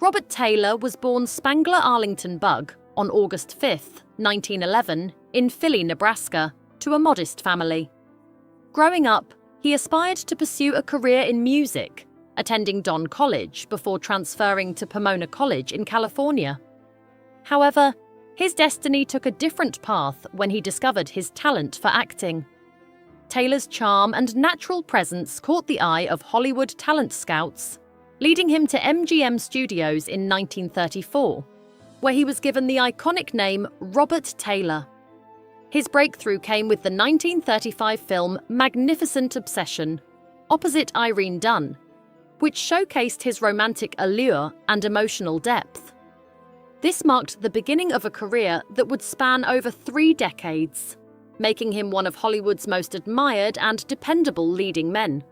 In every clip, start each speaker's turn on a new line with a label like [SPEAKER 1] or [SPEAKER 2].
[SPEAKER 1] Robert Taylor was born Spangler Arlington Bugg on August 5, 1911, in Philly, Nebraska, to a modest family. Growing up, he aspired to pursue a career in music, attending Don College before transferring to Pomona College in California. However, his destiny took a different path when he discovered his talent for acting. Taylor's charm and natural presence caught the eye of Hollywood talent scouts, leading him to MGM Studios in 1934, where he was given the iconic name Robert Taylor. His breakthrough came with the 1935 film Magnificent Obsession, opposite Irene Dunne, which showcased his romantic allure and emotional depth. This marked the beginning of a career that would span over 3 decades, making him one of Hollywood's most admired and dependable leading men.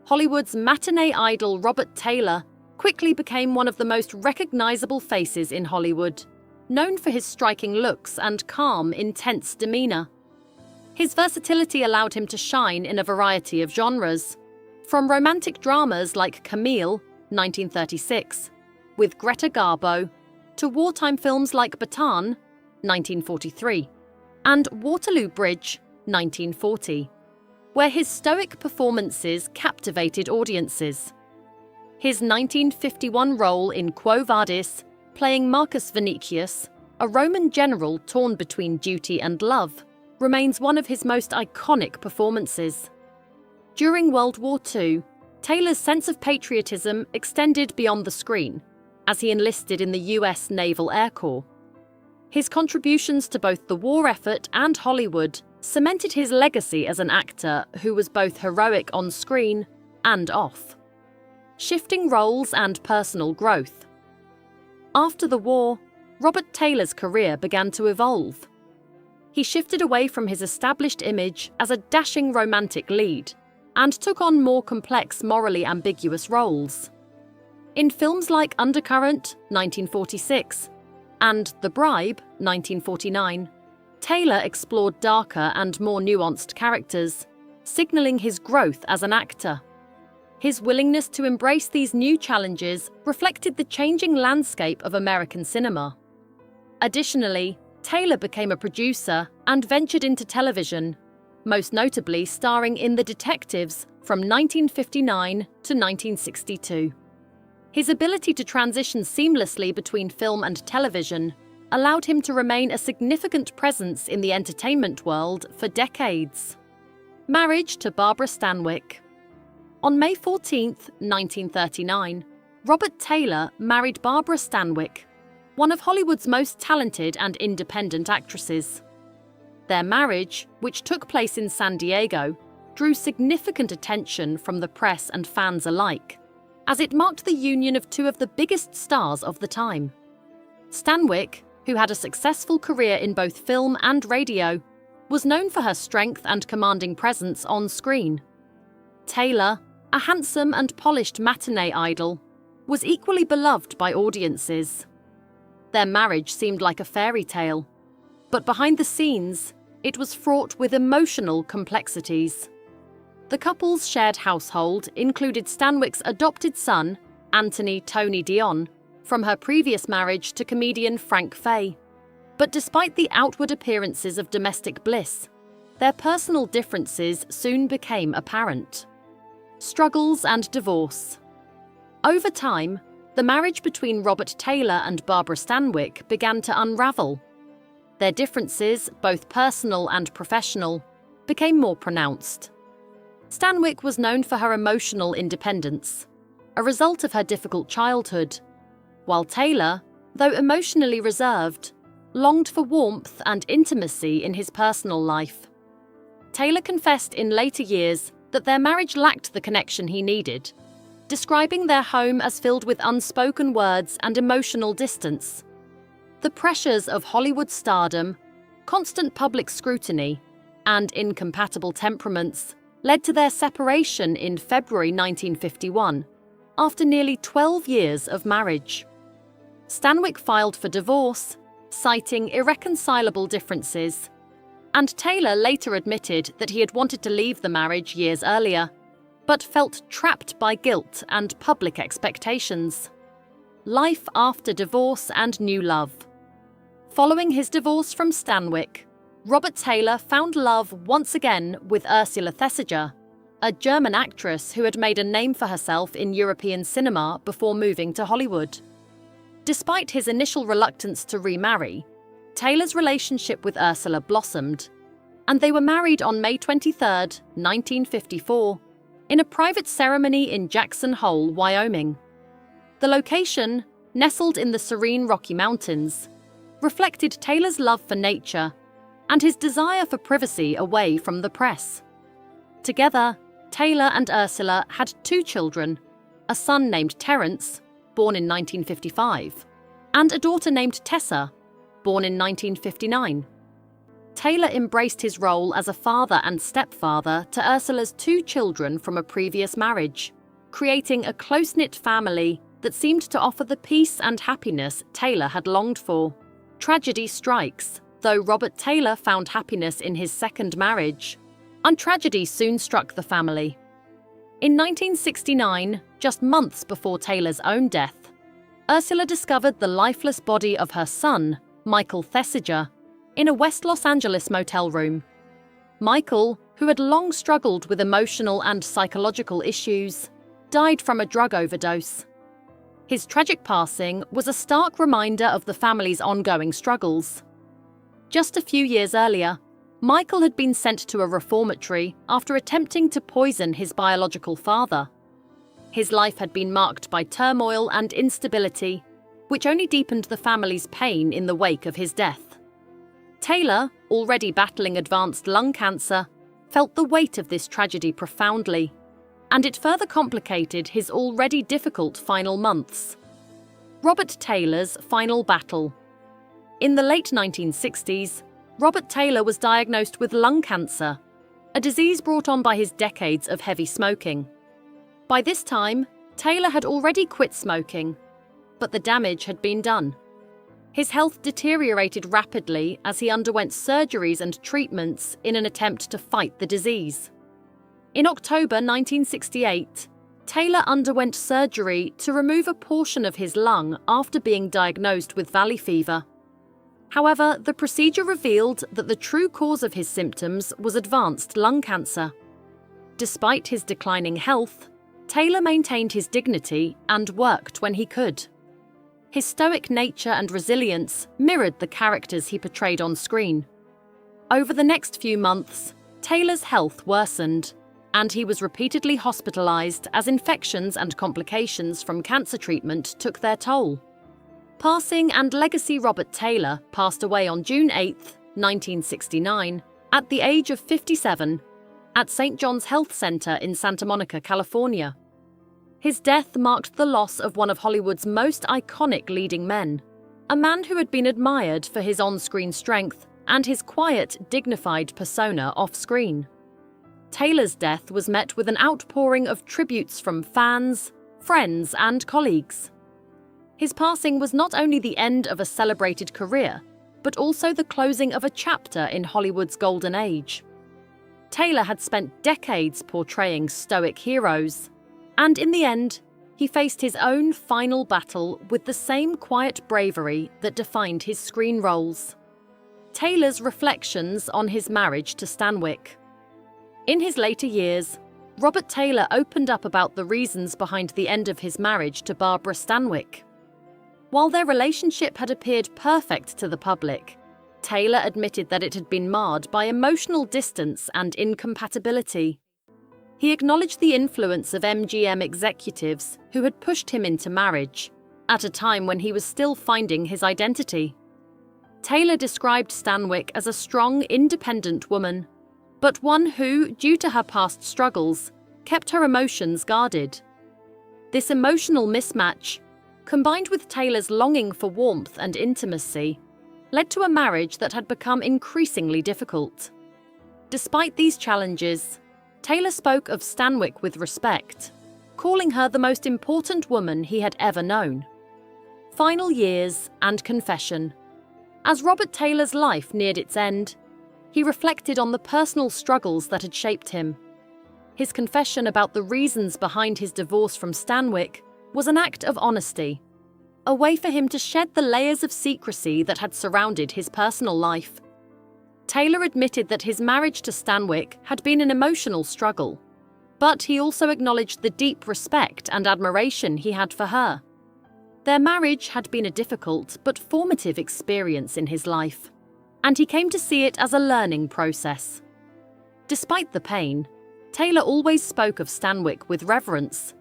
[SPEAKER 1] Hollywood's matinee idol Robert Taylor quickly became one of the most recognizable faces in Hollywood, known for his striking looks and calm, intense demeanor. His versatility allowed him to shine in a variety of genres, from romantic dramas like Camille, 1936, with Greta Garbo, to wartime films like Bataan, 1943, and Waterloo Bridge, 1940, where his stoic performances captivated audiences. His 1951 role in Quo Vadis, playing Marcus Vinicius, a Roman general torn between duty and love, remains one of his most iconic performances. During World War II, Taylor's sense of patriotism extended beyond the screen, as he enlisted in the US Naval Air Corps. His contributions to both the war effort and Hollywood cemented his legacy as an actor who was both heroic on screen and off. Shifting roles and personal growth. After the war, Robert Taylor's career began to evolve. He shifted away from his established image as a dashing romantic lead and took on more complex, morally ambiguous roles. In films like Undercurrent, 1946, and The Bribe, 1949, Taylor explored darker and more nuanced characters, signaling his growth as an actor. His willingness to embrace these new challenges reflected the changing landscape of American cinema. Additionally, Taylor became a producer and ventured into television, most notably starring in The Detectives from 1959 to 1962. His ability to transition seamlessly between film and television allowed him to remain a significant presence in the entertainment world for decades. Marriage to Barbara Stanwyck. On May 14, 1939, Robert Taylor married Barbara Stanwyck, one of Hollywood's most talented and independent actresses. Their marriage, which took place in San Diego, drew significant attention from the press and fans alike, as it marked the union of 2 of the biggest stars of the time. Stanwyck, who had a successful career in both film and radio, was known for her strength and commanding presence on screen. Taylor, a handsome and polished matinee idol, was equally beloved by audiences. Their marriage seemed like a fairy tale, but behind the scenes, it was fraught with emotional complexities. The couple's shared household included Stanwyck's adopted son, Anthony Tony Dion, from her previous marriage to comedian Frank Fay. But despite the outward appearances of domestic bliss, their personal differences soon became apparent. Struggles and divorce. Over time, the marriage between Robert Taylor and Barbara Stanwyck began to unravel. Their differences, both personal and professional, became more pronounced. Stanwyck was known for her emotional independence, a result of her difficult childhood, while Taylor, though emotionally reserved, longed for warmth and intimacy in his personal life. Taylor confessed in later years that their marriage lacked the connection he needed, describing their home as filled with unspoken words and emotional distance. The pressures of Hollywood stardom, constant public scrutiny, and incompatible temperaments led to their separation in February 1951, after nearly 12 years of marriage. Stanwyck filed for divorce, citing irreconcilable differences, and Taylor later admitted that he had wanted to leave the marriage years earlier, but felt trapped by guilt and public expectations. Life After Divorce and New Love. Following his divorce from Stanwyck, Robert Taylor found love once again with Ursula Thesiger, a German actress who had made a name for herself in European cinema before moving to Hollywood. Despite his initial reluctance to remarry, Taylor's relationship with Ursula blossomed, and they were married on May 23, 1954, in a private ceremony in Jackson Hole, Wyoming. The location, nestled in the serene Rocky Mountains, reflected Taylor's love for nature and his desire for privacy away from the press. Together, Taylor and Ursula had 2 children, a son named Terence, born in 1955, and a daughter named Tessa, born in 1959. Taylor embraced his role as a father and stepfather to Ursula's 2 children from a previous marriage, creating a close-knit family that seemed to offer the peace and happiness Taylor had longed for. Tragedy strikes, though Robert Taylor found happiness in his second marriage, and tragedy soon struck the family. In 1969, just months before Taylor's own death, Ursula discovered the lifeless body of her son, Michael Thesiger, in a West Los Angeles motel room. Michael, who had long struggled with emotional and psychological issues, died from a drug overdose. His tragic passing was a stark reminder of the family's ongoing struggles. Just a few years earlier, Michael had been sent to a reformatory after attempting to poison his biological father. His life had been marked by turmoil and instability, which only deepened the family's pain in the wake of his death. Taylor, already battling advanced lung cancer, felt the weight of this tragedy profoundly, and it further complicated his already difficult final months. Robert Taylor's final battle. In the late 1960s, Robert Taylor was diagnosed with lung cancer, a disease brought on by his decades of heavy smoking. By this time, Taylor had already quit smoking, but the damage had been done. His health deteriorated rapidly as he underwent surgeries and treatments in an attempt to fight the disease. In October 1968, Taylor underwent surgery to remove a portion of his lung after being diagnosed with valley fever. However, the procedure revealed that the true cause of his symptoms was advanced lung cancer. Despite his declining health, Taylor maintained his dignity and worked when he could. His stoic nature and resilience mirrored the characters he portrayed on screen. Over the next few months, Taylor's health worsened, and he was repeatedly hospitalized as infections and complications from cancer treatment took their toll. Passing and legacy Robert Taylor passed away on June 8, 1969, at the age of 57, at St. John's Health Center in Santa Monica, California. His death marked the loss of one of Hollywood's most iconic leading men, a man who had been admired for his on-screen strength and his quiet, dignified persona off-screen. Taylor's death was met with an outpouring of tributes from fans, friends, and colleagues. His passing was not only the end of a celebrated career, but also the closing of a chapter in Hollywood's golden age. Taylor had spent decades portraying stoic heroes, and in the end, he faced his own final battle with the same quiet bravery that defined his screen roles. Taylor's reflections on his marriage to Stanwyck. In his later years, Robert Taylor opened up about the reasons behind the end of his marriage to Barbara Stanwyck. While their relationship had appeared perfect to the public, Taylor admitted that it had been marred by emotional distance and incompatibility. He acknowledged the influence of MGM executives who had pushed him into marriage, at a time when he was still finding his identity. Taylor described Stanwyck as a strong, independent woman, but one who, due to her past struggles, kept her emotions guarded. This emotional mismatch, combined with Taylor's longing for warmth and intimacy, led to a marriage that had become increasingly difficult. Despite these challenges, Taylor spoke of Stanwyck with respect, calling her the most important woman he had ever known. Final years and confession. As Robert Taylor's life neared its end, he reflected on the personal struggles that had shaped him. His confession about the reasons behind his divorce from Stanwyck was an act of honesty, a way for him to shed the layers of secrecy that had surrounded his personal life. Taylor admitted that his marriage to Stanwyck had been an emotional struggle, but he also acknowledged the deep respect and admiration he had for her. Their marriage had been a difficult but formative experience in his life, and he came to see it as a learning process. Despite the pain, Taylor always spoke of Stanwyck with reverence,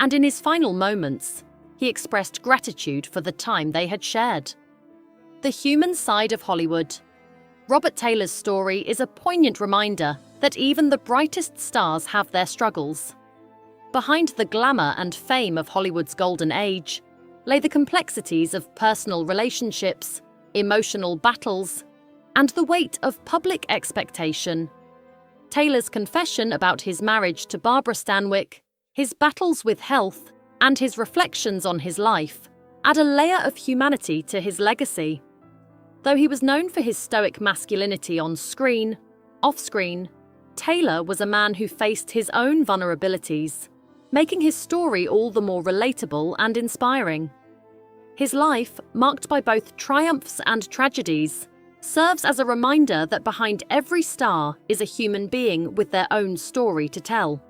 [SPEAKER 1] and in his final moments, he expressed gratitude for the time they had shared. The human side of Hollywood. Robert Taylor's story is a poignant reminder that even the brightest stars have their struggles. Behind the glamour and fame of Hollywood's golden age lay the complexities of personal relationships, emotional battles, and the weight of public expectation. Taylor's confession about his marriage to Barbara Stanwyck, his battles with health, and his reflections on his life add a layer of humanity to his legacy. Though he was known for his stoic masculinity on screen, off-screen, Taylor was a man who faced his own vulnerabilities, making his story all the more relatable and inspiring. His life, marked by both triumphs and tragedies, serves as a reminder that behind every star is a human being with their own story to tell.